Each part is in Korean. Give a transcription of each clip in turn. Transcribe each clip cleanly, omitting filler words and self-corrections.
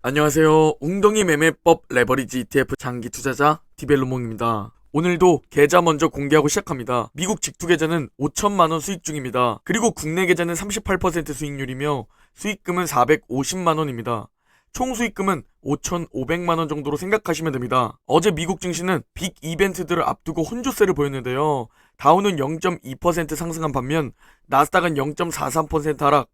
안녕하세요. 웅덩이 매매법 레버리지 ETF 장기 투자자 디벨로몽입니다. 오늘도 계좌 먼저 공개하고 시작합니다. 미국 직투 계좌는 5천만원 수익 중입니다. 그리고 국내 계좌는 38% 수익률이며 수익금은 450만원입니다. 총 수익금은 5,500만원 정도로 생각하시면 됩니다. 어제 미국 증시는 빅 이벤트들을 앞두고 혼조세를 보였는데요. 다우는 0.2% 상승한 반면 나스닥은 0.43% 하락,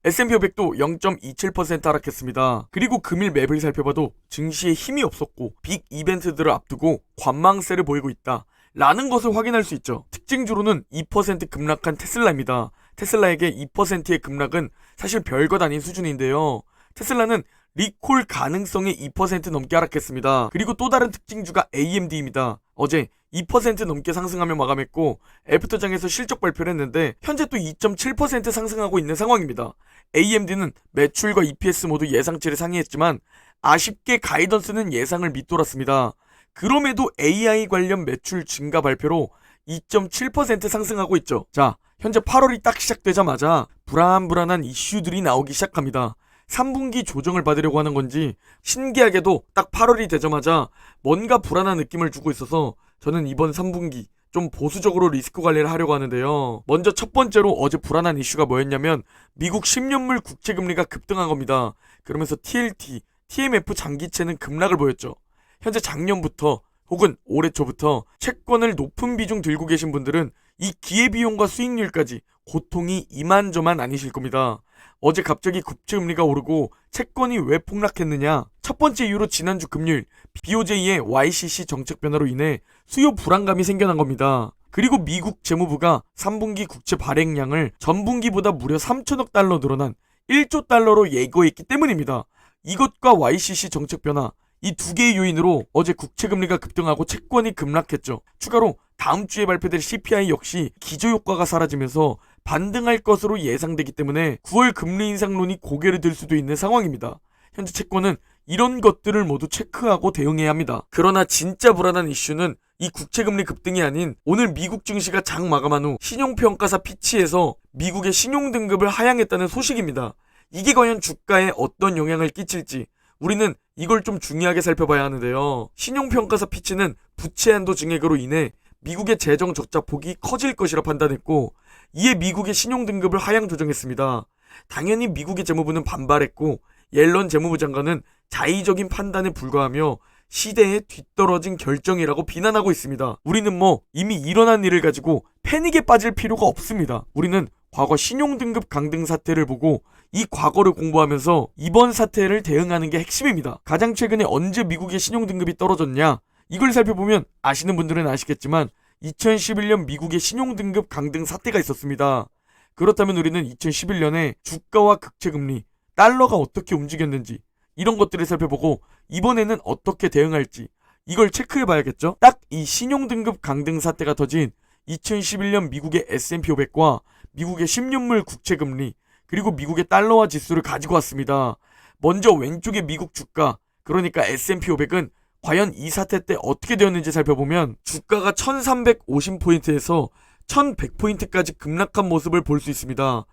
S&P 500도 0.27% 하락했습니다. 그리고 금일 맵을 살펴봐도 증시에 힘이 없었고 빅 이벤트들을 앞두고 관망세를 보이고 있다 라는 것을 확인할 수 있죠. 특징주로는 2% 급락한 테슬라입니다. 테슬라에게 2%의 급락은 사실 별것 아닌 수준인데요. 테슬라는 리콜 가능성이 2% 넘게 하락했습니다. 그리고 또 다른 특징주가 AMD입니다. 어제 2% 넘게 상승하며 마감했고 애프터장에서 실적 발표를 했는데 현재 또 2.7% 상승하고 있는 상황입니다. AMD는 매출과 EPS 모두 예상치를 상회했지만 아쉽게 가이던스는 예상을 밑돌았습니다. 그럼에도 AI 관련 매출 증가 발표로 2.7% 상승하고 있죠. 자, 현재 8월이 딱 시작되자마자 불안불안한 이슈들이 나오기 시작합니다. 3분기 조정을 받으려고 하는 건지 신기하게도 딱 8월이 되자마자 뭔가 불안한 느낌을 주고 있어서 저는 이번 3분기 좀 보수적으로 리스크 관리를 하려고 하는데요. 먼저 첫 번째로 어제 불안한 이슈가 뭐였냐면 미국 10년물 국채금리가 급등한 겁니다. 그러면서 TLT, TMF 장기채는 급락을 보였죠. 현재 작년부터 혹은 올해 초부터 채권을 높은 비중 들고 계신 분들은 이 기회비용과 수익률까지 고통이 이만저만 아니실 겁니다. 어제 갑자기 국채금리가 오르고 채권이 왜 폭락했느냐? 첫 번째 이유로 지난주 금요일 BOJ의 YCC 정책 변화로 인해 수요 불안감이 생겨난 겁니다. 그리고 미국 재무부가 3분기 국채 발행량을 전분기보다 무려 3천억 달러 늘어난 1조 달러로 예고했기 때문입니다. 이것과 YCC 정책 변화, 이 두 개의 요인으로 어제 국채금리가 급등하고 채권이 급락했죠. 추가로 다음 주에 발표될 CPI 역시 기저효과가 사라지면서 반등할 것으로 예상되기 때문에 9월 금리 인상론이 고개를 들 수도 있는 상황입니다. 현재 채권은 이런 것들을 모두 체크하고 대응해야 합니다. 그러나 진짜 불안한 이슈는 이 국채금리 급등이 아닌 오늘 미국 증시가 장 마감한 후 신용평가사 피치에서 미국의 신용등급을 하향했다는 소식입니다. 이게 과연 주가에 어떤 영향을 끼칠지 우리는 이걸 좀 중요하게 살펴봐야 하는데요. 신용평가사 피치는 부채 한도 증액으로 인해 미국의 재정 적자 폭이 커질 것이라 판단했고 이에 미국의 신용등급을 하향 조정했습니다. 당연히 미국의 재무부는 반발했고 옐런 재무부 장관은 자의적인 판단에 불과하며 시대에 뒤떨어진 결정이라고 비난하고 있습니다. 우리는 이미 일어난 일을 가지고 패닉에 빠질 필요가 없습니다. 우리는 과거 신용등급 강등 사태를 보고 이 과거를 공부하면서 이번 사태를 대응하는 게 핵심입니다. 가장 최근에 언제 미국의 신용등급이 떨어졌냐? 이걸 살펴보면 아시는 분들은 아시겠지만 2011년 미국의 신용등급 강등 사태가 있었습니다. 그렇다면 우리는 2011년에 주가와 국채금리, 달러가 어떻게 움직였는지 이런 것들을 살펴보고 이번에는 어떻게 대응할지 이걸 체크해봐야겠죠? 딱 이 신용등급 강등 사태가 터진 2011년 미국의 S&P 500과 미국의 10년물 국채금리 그리고 미국의 달러화 지수를 가지고 왔습니다. 먼저 왼쪽의 미국 주가 그러니까 S&P 500은 과연 이 사태 때 어떻게 되었는지 살펴보면 주가가 1350포인트에서 1100포인트까지 급락한 모습을 볼 수 있습니다.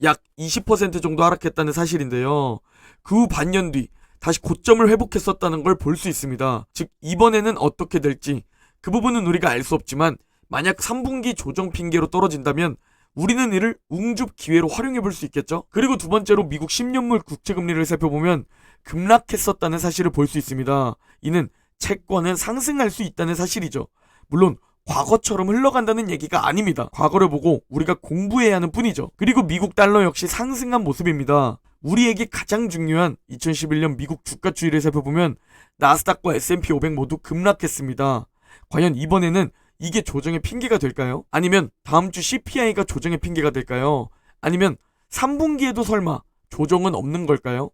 약 20% 정도 하락했다는 사실인데요. 그 후 반년 뒤 다시 고점을 회복했었다는 걸 볼 수 있습니다. 즉 이번에는 어떻게 될지 그 부분은 우리가 알 수 없지만 만약 3분기 조정 핑계로 떨어진다면 우리는 이를 웅줍 기회로 활용해 볼 수 있겠죠. 그리고 두 번째로 미국 10년물 국채금리를 살펴보면 급락했었다는 사실을 볼 수 있습니다. 이는 채권은 상승할 수 있다는 사실이죠. 물론 과거처럼 흘러간다는 얘기가 아닙니다. 과거를 보고 우리가 공부해야 하는 뿐이죠. 그리고 미국 달러 역시 상승한 모습입니다. 우리에게 가장 중요한 2011년 미국 주가 추이를 살펴보면 나스닥과 S&P 500 모두 급락했습니다. 과연 이번에는 이게 조정의 핑계가 될까요? 아니면 다음 주 CPI가 조정의 핑계가 될까요? 아니면 3분기에도 설마 조정은 없는 걸까요?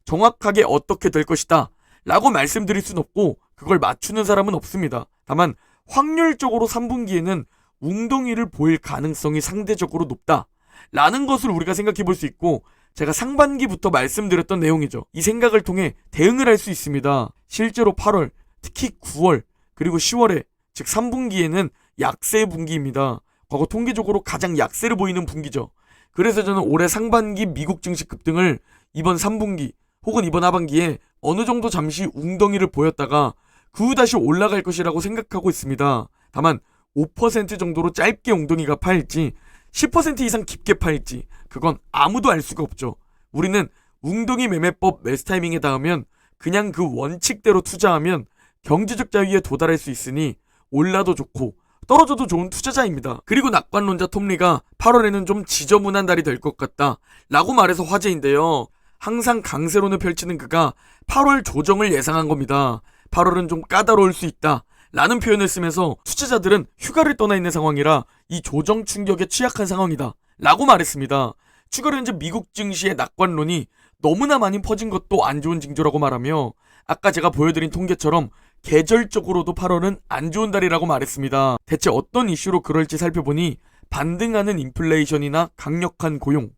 정확하게 어떻게 될 것이다 라고 말씀드릴 순 없고 그걸 맞추는 사람은 없습니다. 다만 확률적으로 3분기에는 웅덩이를 보일 가능성이 상대적으로 높다 라는 것을 우리가 생각해 볼 수 있고 제가 상반기부터 말씀드렸던 내용이죠. 이 생각을 통해 대응을 할 수 있습니다. 실제로 8월, 특히 9월, 그리고 10월에 즉 3분기에는 약세 분기입니다. 과거 통계적으로 가장 약세를 보이는 분기죠. 그래서 저는 올해 상반기 미국 증시 급등을 이번 3분기 혹은 이번 하반기에 어느 정도 잠시 웅덩이를 보였다가 그 후 다시 올라갈 것이라고 생각하고 있습니다. 다만 5% 정도로 짧게 웅덩이가 파일지 10% 이상 깊게 파일지 그건 아무도 알 수가 없죠. 우리는 웅덩이 매매법 매수 타이밍에 닿으면 그냥 그 원칙대로 투자하면 경제적 자유에 도달할 수 있으니 올라도 좋고 떨어져도 좋은 투자자입니다. 그리고 낙관론자 톰리가 8월에는 좀 지저분한 달이 될 것 같다 라고 말해서 화제인데요. 항상 강세론을 펼치는 그가 8월 조정을 예상한 겁니다. 8월은 좀 까다로울 수 있다 라는 표현을 쓰면서 투자자들은 휴가를 떠나 있는 상황이라 이 조정 충격에 취약한 상황이다 라고 말했습니다. 추가로 현재 미국 증시의 낙관론이 너무나 많이 퍼진 것도 안 좋은 징조라고 말하며 아까 제가 보여드린 통계처럼 계절적으로도 8월은 안 좋은 달이라고 말했습니다. 대체 어떤 이슈로 그럴지 살펴보니 반등하는 인플레이션이나 강력한 고용,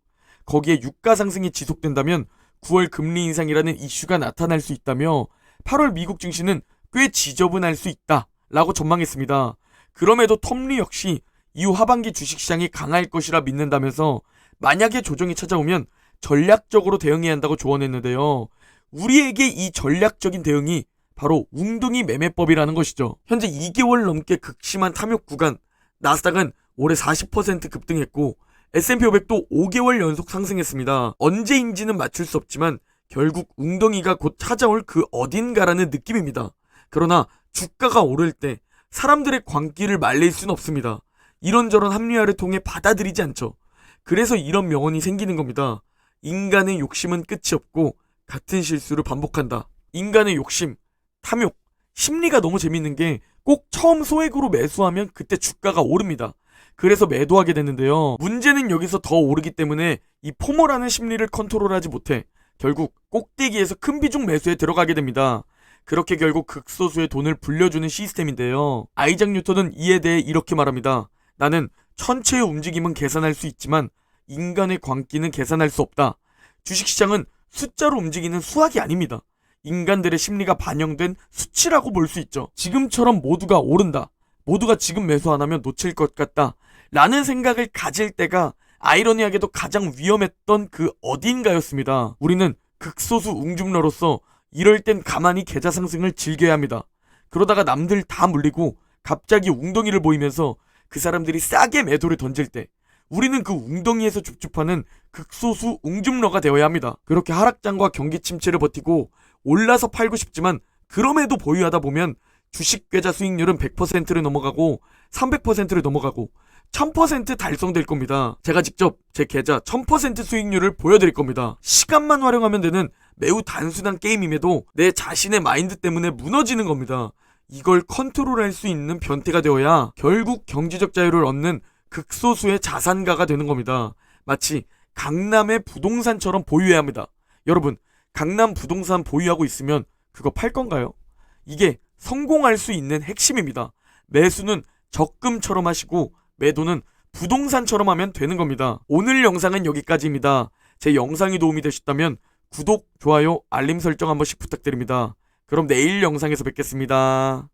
거기에 유가 상승이 지속된다면 9월 금리 인상이라는 이슈가 나타날 수 있다며 8월 미국 증시는 꽤 지저분할 수 있다 라고 전망했습니다. 그럼에도 톰리 역시 이후 하반기 주식시장이 강할 것이라 믿는다면서 만약에 조정이 찾아오면 전략적으로 대응해야 한다고 조언했는데요. 우리에게 이 전략적인 대응이 바로 웅덩이 매매법이라는 것이죠. 현재 2개월 넘게 극심한 탐욕 구간, 나스닥은 올해 40% 급등했고 S&P 500도 5개월 연속 상승했습니다. 언제인지는 맞출 수 없지만 결국 웅덩이가 곧 찾아올 그 어딘가라는 느낌입니다. 그러나 주가가 오를 때 사람들의 광기를 말릴 수는 없습니다. 이런저런 합리화를 통해 받아들이지 않죠. 그래서 이런 명언이 생기는 겁니다. 인간의 욕심은 끝이 없고 같은 실수를 반복한다. 인간의 욕심, 탐욕, 심리가 너무 재밌는 게 꼭 처음 소액으로 매수하면 그때 주가가 오릅니다. 그래서 매도하게 되는데요. 문제는 여기서 더 오르기 때문에 이 포모라는 심리를 컨트롤하지 못해 결국 꼭대기에서 큰 비중 매수에 들어가게 됩니다. 그렇게 결국 극소수의 돈을 불려주는 시스템인데요. 아이작 뉴턴은 이에 대해 이렇게 말합니다. 나는 천체의 움직임은 계산할 수 있지만 인간의 광기는 계산할 수 없다. 주식시장은 숫자로 움직이는 수학이 아닙니다. 인간들의 심리가 반영된 수치라고 볼 수 있죠. 지금처럼 모두가 오른다. 모두가 지금 매수 안 하면 놓칠 것 같다. 라는 생각을 가질 때가 아이러니하게도 가장 위험했던 그 어딘가였습니다. 우리는 극소수 웅줌러로서 이럴 땐 가만히 계좌 상승을 즐겨야 합니다. 그러다가 남들 다 물리고 갑자기 웅덩이를 보이면서 그 사람들이 싸게 매도를 던질 때 우리는 그 웅덩이에서 줍줍하는 극소수 웅줌러가 되어야 합니다. 그렇게 하락장과 경기 침체를 버티고 올라서 팔고 싶지만 그럼에도 보유하다 보면 주식 계좌 수익률은 100%를 넘어가고 300%를 넘어가고 1000% 달성될 겁니다. 제가 직접 제 계좌 1000% 수익률을 보여드릴 겁니다. 시간만 활용하면 되는 매우 단순한 게임임에도 내 자신의 마인드 때문에 무너지는 겁니다. 이걸 컨트롤할 수 있는 변태가 되어야 결국 경제적 자유를 얻는 극소수의 자산가가 되는 겁니다. 마치 강남의 부동산처럼 보유해야 합니다. 여러분, 강남 부동산 보유하고 있으면 그거 팔 건가요? 이게 성공할 수 있는 핵심입니다. 매수는 적금처럼 하시고 매도는 부동산처럼 하면 되는 겁니다. 오늘 영상은 여기까지입니다. 제 영상이 도움이 되셨다면 구독, 좋아요, 알림 설정 한 번씩 부탁드립니다. 그럼 내일 영상에서 뵙겠습니다.